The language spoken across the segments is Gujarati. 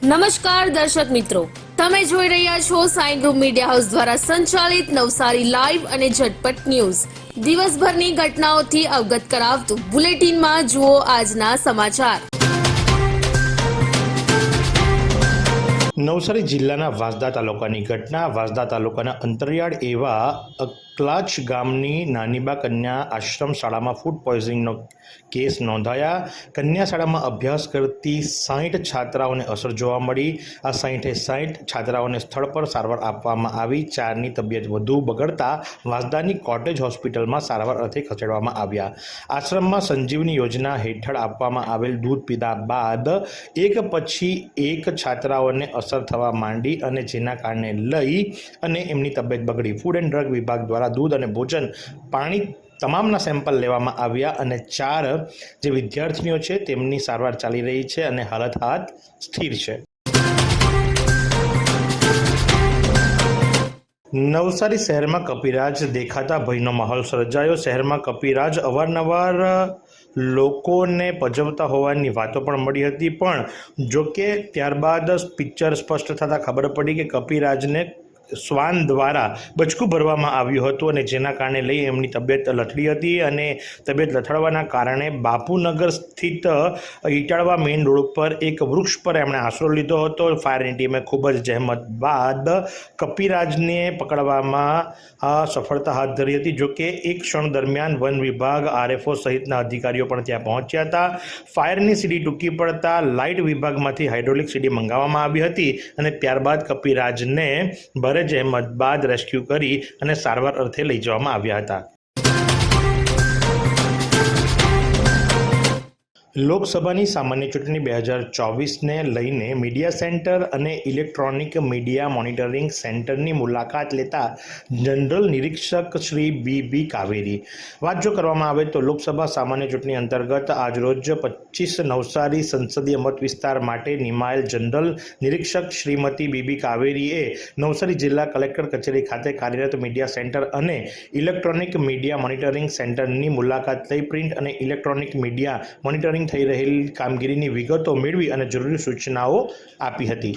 નમસ્કાર દર્શક મિત્રો, તમે જોઈ રહ્યા છો સાઈ ગ્રુપ મીડિયા હાઉસ દ્વારા સંચાલિત નવસારી લાઈવ અને ઝટપટ ન્યૂઝ. દિવસભરની ઘટનાઓથી અવગત કરાવતું બુલેટિનમાં જુઓ આજના સમાચાર. નવસારી જિલ્લાના વાંસદા તાલુકાની ઘટના. વાંસદા તાલુકાના અંતરિયાળ એવા અકલાચ ગામની નાનીબા કન્યા આશ્રમ શાળામાં ફૂડ પોઈઝનિંગનો કેસ નોંધાયા. કન્યા શાળામાં અભ્યાસ કરતી 60 છાત્રાઓને અસર જોવા મળી. આ 60 છાત્રાઓને સ્થળ પર સારવાર આપવામાં આવી. 4ની તબિયત વધુ બગડતા વાંસદાની કોટેજ હોસ્પિટલમાં સારવાર અર્થે ખસેડવામાં આવ્યા. આશ્રમમાં સંજીવની યોજના હેઠળ આપવામાં આવેલ દૂધ પીધા બાદ એક પછી એક છાત્રાઓને અસર થવા માંડી અને જેના કારણે લઈ અને એમની તબિયત બગડી. ફૂડ એન્ડ ડ્રગ વિભાગ દ્વારા દૂધ અને ભોજન, પાણી તમામના સેમ્પલ લેવામાં આવ્યા અને 4 જે વિદ્યાર્થીઓ છે તેમની સારવાર ચાલી રહી છે અને હાલત સ્થિર છે. નવસારી શહેરમાં કપિરાજ દેખાતા ભયનો માહોલ સર્જાયો. શહેરમાં કપિરાજ અવારનવાર લોકોને પજવતા હોવાની વાતો પણ મળી હતી, પણ જોકે ત્યારબાદ પિક્ચર સ્પષ્ટ થતાં ખબર પડી કે કપિરાજને શ્વાન દ્વારા બચકું ભરવામાં આવ્યું હતું અને જેના કારણે લઈ એમની તબિયત લથડી હતી અને તબિયત લથડવાના કારણે બાપુનગર સ્થિત ઇટાળવા મેઇન રોડ પર એક વૃક્ષ પર એમણે આશરો લીધો હતો. ફાયરની ટીમે ખૂબ જ જહેમત બાદ કપિરાજને પકડવામાં સફળતા હાથ ધરી હતી. જોકે એક ક્ષણ દરમિયાન વન વિભાગ, આરએફઓ સહિતના અધિકારીઓ પણ ત્યાં પહોંચ્યા હતા. ફાયરની સીડી ટૂંકી પડતા લાઇટ વિભાગમાંથી હાઇડ્રોલિક સીડી મંગાવવામાં આવી હતી અને ત્યારબાદ કપિરાજને જહેમત બાદ રેસ્ક્યુ કરી અને સારવાર અર્થે લઈ જવામાં આવ્યા હતા. લોકસભાની સામાન્ય ચૂંટણી 2024ને લઈને મીડિયા સેન્ટર અને ઇલેક્ટ્રોનિક મીડિયા મોનિટરિંગ સેન્ટરની મુલાકાત લેતા જનરલ નિરીક્ષક શ્રી બી કાવેરી. વાત જો કરવામાં આવે તો લોકસભા સામાન્ય ચૂંટણી અંતર્ગત આજરોજ 25 નવસારી સંસદીય મત વિસ્તાર માટે નિમાયેલ જનરલ નિરીક્ષક શ્રીમતી બી કાવેરીએ નવસારી જિલ્લા કલેક્ટર કચેરી ખાતે કાર્યરત મીડિયા સેન્ટર અને ઇલેક્ટ્રોનિક મીડિયા મોનિટરિંગ સેન્ટરની મુલાકાત લઈ પ્રિન્ટ અને ઇલેક્ટ્રોનિક મીડિયા મોનિટરિંગ થઈ રહેલી કામગીરીની વિગતો મેળવી અને જરૂરી સૂચનાઓ આપી હતી.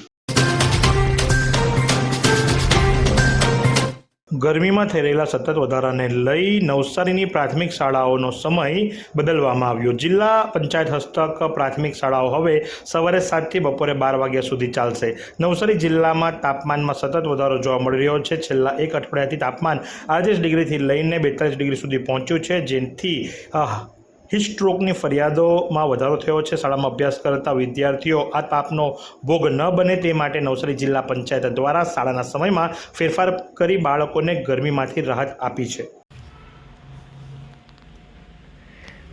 ગરમીમાં થઈ રહેલા સતત વધારાને લઈ નવસારીની પ્રાથમિક શાળાઓનો સમય બદલવામાં આવ્યો. જિલ્લા પંચાયત હસ્તક પ્રાથમિક શાળાઓ હવે સવારે 7 થી બપોરે 12 વાગ્યા સુધી ચાલશે. નવસારી જિલ્લામાં તાપમાનમાં સતત વધારો જોવા મળી રહ્યો છે. છેલ્લા એક અઠવાડિયાથી તાપમાન 38 ડિગ્રીથી લઈને 42 ડિગ્રી સુધી પહોંચ્યું છે, જેથી હીટસ્ટ્રોકની ફરિયાદોમાં વધારો થયો છે. શાળામાં અભ્યાસ કરતા વિદ્યાર્થીઓ આ તાપનો ભોગ ન બને તે માટે નવસારી જિલ્લા પંચાયત દ્વારા શાળાના સમયમાં ફેરફાર કરી બાળકોને ગરમીમાંથી રાહત આપી છે.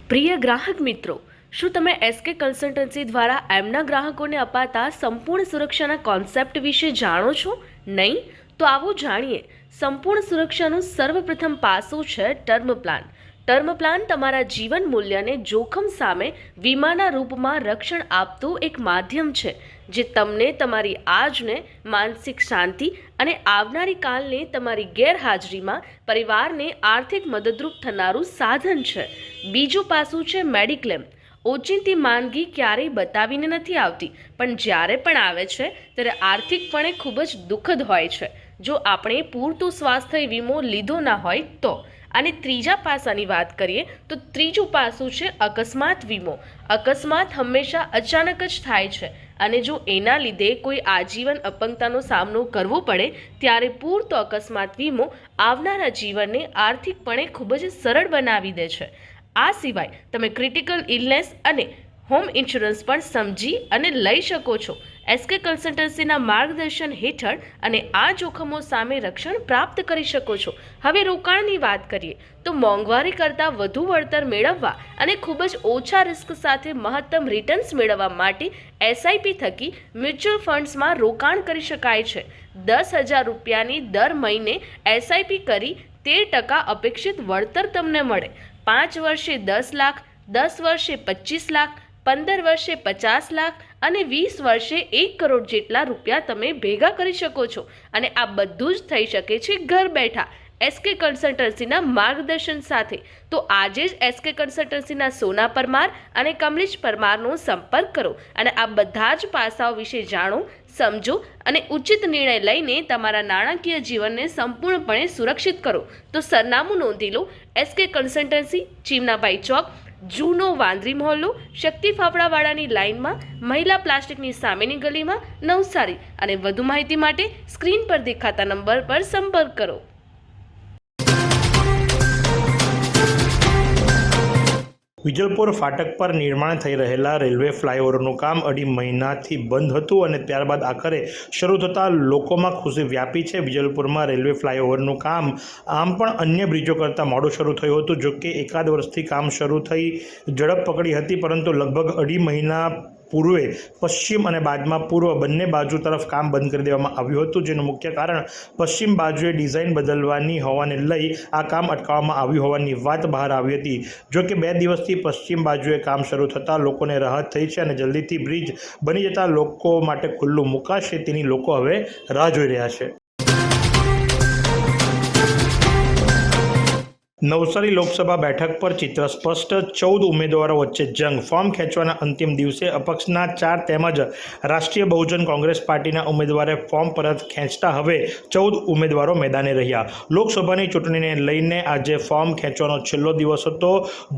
પ્રિય ગ્રાહક મિત્રો, શું તમે એસકે કન્સલ્ટન્સી દ્વારા એમના ગ્રાહકોને અપાતા સંપૂર્ણ સુરક્ષાના કોન્સેપ્ટ વિશે જાણો છો? નહીં? તો આવો જાણીએ. સંપૂર્ણ સુરક્ષાનું સર્વપ્રથમ પાસું છે ટર્મ પ્લાન. ટર્મ પ્લાન તમારા જીવન મૂલ્યને જોખમ સામે વીમાના રૂપમાં રક્ષણ આપતું એક માધ્યમ છે, જે તમને તમારી આજને માનસિક શાંતિ અને આવનારી કાલને તમારી ગેરહાજરીમાં પરિવારને આર્થિક મદદરૂપ થનારું સાધન છે. બીજું પાસું છે મેડિક્લેમ. ઓચિંતી માંદગી ક્યારેય બતાવીને નથી આવતી, પણ જ્યારે પણ આવે છે ત્યારે આર્થિકપણે ખૂબ જ દુઃખદ હોય છે જો આપણે પૂરતો સ્વાસ્થ્ય વીમો લીધો ના હોય તો. અને ત્રીજા પાસાની વાત કરીએ તો ત્રીજું પાસું છે અકસ્માત વીમો. અકસ્માત હંમેશા અચાનક જ થાય છે અને જો એના લીધે કોઈ આજીવન અપંગતાનો સામનો કરવો પડે ત્યારે પૂરતો અકસ્માત વીમો આવનારા જીવનને આર્થિકપણે ખૂબ જ સરળ બનાવી દે છે. આ સિવાય તમે ક્રિટિકલ ઇલનેસ અને હોમ ઇન્સ્યોરન્સ પણ સમજી અને લઈ શકો છો. એસકે કન્સલ્ટન્સીના માર્ગદર્શન હેઠળ અને આ જોખમો સામે રક્ષણ પ્રાપ્ત કરી શકો છો. હવે રોકાણની વાત કરીએ તો મોંઘવારી કરતાં વધુ વળતર મેળવવા અને ખૂબ જ ઓછા રિસ્ક સાથે મહત્તમ રિટર્ન્સ મેળવવા માટે એસઆઈપી થકી મ્યુચ્યુઅલ ફંડ્સમાં રોકાણ કરી શકાય છે. 10,000 રૂપિયાની દર મહિને એસઆઈપી કરી 13% અપેક્ષિત વળતર તમને મળે. 5 વર્ષે 10 લાખ, 10 વર્ષે 25 લાખ, 15 વર્ષે 50 લાખ અને 20 વર્ષે 1 કરોડ જેટલા રૂપિયા તમે ભેગા કરી શકો છો. અને આ બધું જ થઈ શકે છે ઘર બેઠા. એસકે કન્સલ્ટન્સીના માર્ગદર્શન સાથે. તો આજે જ એસકે કન્સલ્ટન્સીના સોના પરમાર અને કમલેશ પરમારનો સંપર્ક કરો અને આ બધા જ પાસાઓ વિશે જાણો, સમજો અને ઉચિત નિર્ણય લઈને તમારા નાણાકીય જીવનને સંપૂર્ણપણે સુરક્ષિત કરો. તો સરનામું નોંધી લો. એસકે કન્સલ્ટન્સી, ચીમનાભાઈ ચોક, જૂનો વાંદરી મહોલ્લો, શક્તિ ફાફડાવાળાની લાઇનમાં, મહિલા પ્લાસ્ટિકની સામેની ગલીમાં, નવસારી. અને વધુ માહિતી માટે સ્ક્રીન પર દેખાતા નંબર પર સંપર્ક કરો. વિજલપુર ફાટક પર નિર્માણ થઈ રહેલા રેલવે ફ્લાયઓવરનું કામ 2.5 મહિનાથી બંધ હતું અને ત્યારબાદ આખરે શરૂ થતાં લોકોમાં ખુશી વ્યાપી છે. વિજલપુરમાં રેલવે ફ્લાયઓવરનું કામ આમ પણ અન્ય બ્રિજો કરતાં મોડું શરૂ થયું હતું. જોકે એકાદ વર્ષથી કામ શરૂ થઈ ઝડપ પકડી હતી, પરંતુ લગભગ 2.5 મહિના પૂર્વે પશ્ચિમ અને બાદમાં પૂર્વ બંને બાજુ તરફ કામ બંધ કરી દેવામાં આવ્યું હતું, જેનું મુખ્ય કારણ પશ્ચિમ બાજુએ ડિઝાઇન બદલવાની હોવાને લઈ આ કામ અટકાવવામાં આવ્યું હોવાની વાત બહાર આવી હતી. જોકે 2 દિવસથી પશ્ચિમ બાજુએ કામ શરૂ થતાં લોકોને રાહત થઈ છે અને જલ્દીથી બ્રિજ બની જતાં લોકો માટે ખુલ્લું મુકાશે તેની લોકો હવે રાહ જોઈ રહ્યા છે. નવસારી લોકસભા બેઠક પર ચિત્ર સ્પષ્ટ. 14 ઉમેદવારો વચ્ચે જંગ. ફોર્મ ખેંચવાના અંતિમ દિવસે અપક્ષના 4 તેમજ રાષ્ટ્રીય બહુજન કોંગ્રેસ પાર્ટીના ઉમેદવારે ફોર્મ પરત ખેંચતા હવે 14 ઉમેદવારો મેદાને રહ્યા. લોકસભાની ચૂંટણીને લઈને આજે ફોર્મ ખેંચવાનો છેલ્લો દિવસ હતો.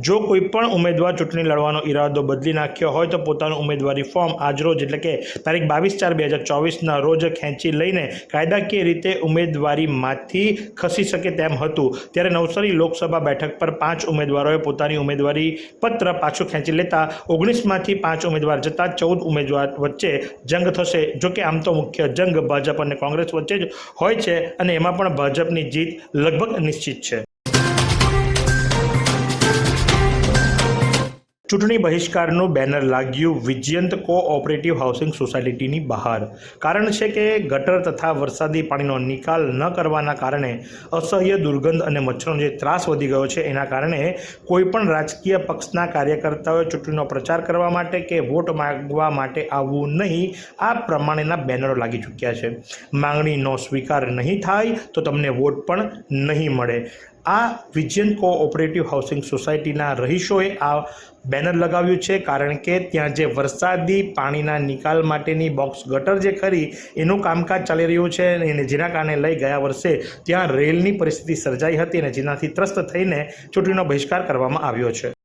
જો કોઈ પણ ઉમેદવાર ચૂંટણી લડવાનો ઈરાદો બદલી નાખ્યો હોય તો પોતાનું ઉમેદવારી ફોર્મ આજરોજ એટલે કે તારીખ 22/4/2024ના રોજ ખેંચી લઈને કાયદાકીય રીતે ઉમેદવારીમાંથી ખસી શકે તેમ હતું. ત્યારે નવસારી લોકસભા બેઠક પર 5 ઉમેદવારોએ પોતાની ઉમેદવારી પત્ર પાછું ખેંચી લેતા 19માંથી 5 ઉમેદવાર જતા 14 ઉમેદવાર વચ્ચે જંગ થશે. જોકે આમ તો મુખ્ય જંગ ભાજપ અને કોંગ્રેસ વચ્ચે જ હોય છે અને એમાં પણ ભાજપની જીત લગભગ નિશ્ચિત છે. ચૂંટણી બહિષ્કારનું બેનર લાગ્યું વિજયંત કોઓપરેટિવ હાઉસિંગ સોસાયટીની બહાર. કારણ છે કે ગટર તથા વરસાદી પાણીનો નિકાલ ન કરવાના કારણે અસહ્ય દુર્ગંધ અને મચ્છરનો જે ત્રાસ વધી ગયો છે, એના કારણે કોઈપણ રાજકીય પક્ષના કાર્યકર્તાઓએ ચૂંટણીનો પ્રચાર કરવા માટે કે વોટ માંગવા માટે આવવું નહીં. આ પ્રમાણેના બેનરો લાગી ચૂક્યા છે. માંગણીનો સ્વીકાર નહીં થાય તો તમને વોટ પણ નહીં મળે. આ વિજયંત કોઓપરેટિવ હાઉસિંગ સોસાયટીના રહીશોએ આ બેનર લગાવ્યું છે, કારણ કે ત્યાં જે વરસાદી પાણીના નિકાલ માટેની બોક્સ ગટર જે ખરી એનું કામકાજ ચાલી રહ્યું છે અને જેના કારણે લઈ ગયા વર્ષે ત્યાં રેલની પરિસ્થિતિ સર્જાઈ હતી અને જેનાથી ત્રસ્ત થઈને ચૂંટણીનો બહિષ્કાર કરવામાં આવ્યો છે.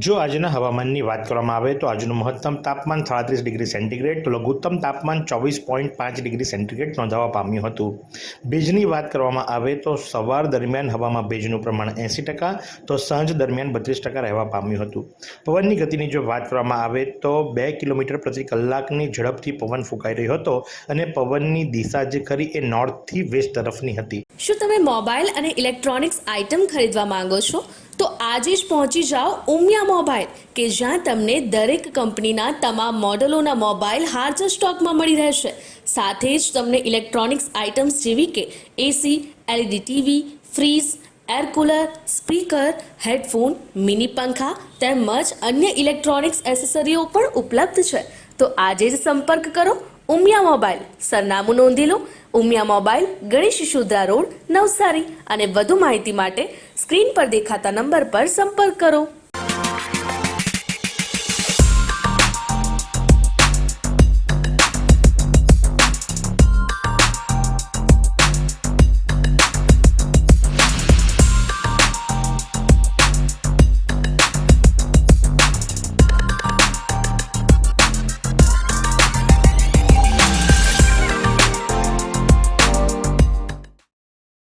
જો આજના હવામાનની વાત કરવામાં આવે તો આજનું મહત્તમ તાપમાન 37 ડિગ્રી સેન્ટીગ્રેડ તો લઘુત્તમ તાપમાન 24.5 ડિગ્રી સેન્ટીગ્રેડ નોંધવા પામ્યું હતું. ભેજની વાત કરવામાં આવે તો સવાર દરમિયાન હવામાં ભેજનું પ્રમાણ 80%, તો સાંજ દરમિયાન 32% રહેવા પામ્યું હતું. પવનની ગતિની જો વાત કરવામાં આવે તો 2 કિલોમીટર પ્રતિ કલાકની ઝડપથી પવન ફૂંકાઈ રહ્યો હતો અને પવનની દિશા જે ખરી એ નોર્થથી વેસ્ટ તરફની હતી. શું તમે મોબાઈલ અને ઇલેક્ટ્રોનિક્સ આઇટમ ખરીદવા માંગો છો? તો આજે જ પહોંચી જાઓ ઉમિયા મોબાઈલ, કે જ્યાં તમને દરેક કંપનીના તમામ મોડેલોના મોબાઈલ હાજર સ્ટોકમાં મળી રહેશે. સાથે જ તમને ઇલેક્ટ્રોનિક્સ આઇટમ્સ જેવી કે AC, LED TV, fridge, air cooler, speaker, headphone, mini પંખા તેમજ અન્ય ઇલેક્ટ્રોનિક્સ એસેસરીઓ પણ ઉપલબ્ધ છે. તો આજે જ સંપર્ક કરો ઉમિયા મોબાઈલ. સરનામું નોંધી લો. Umiya mobile, Ganesh Shishudra road, Navsari. અને વધુ માહિતી માટે સ્ક્રીન પર દેખાતા નંબર પર સંપર્ક કરો.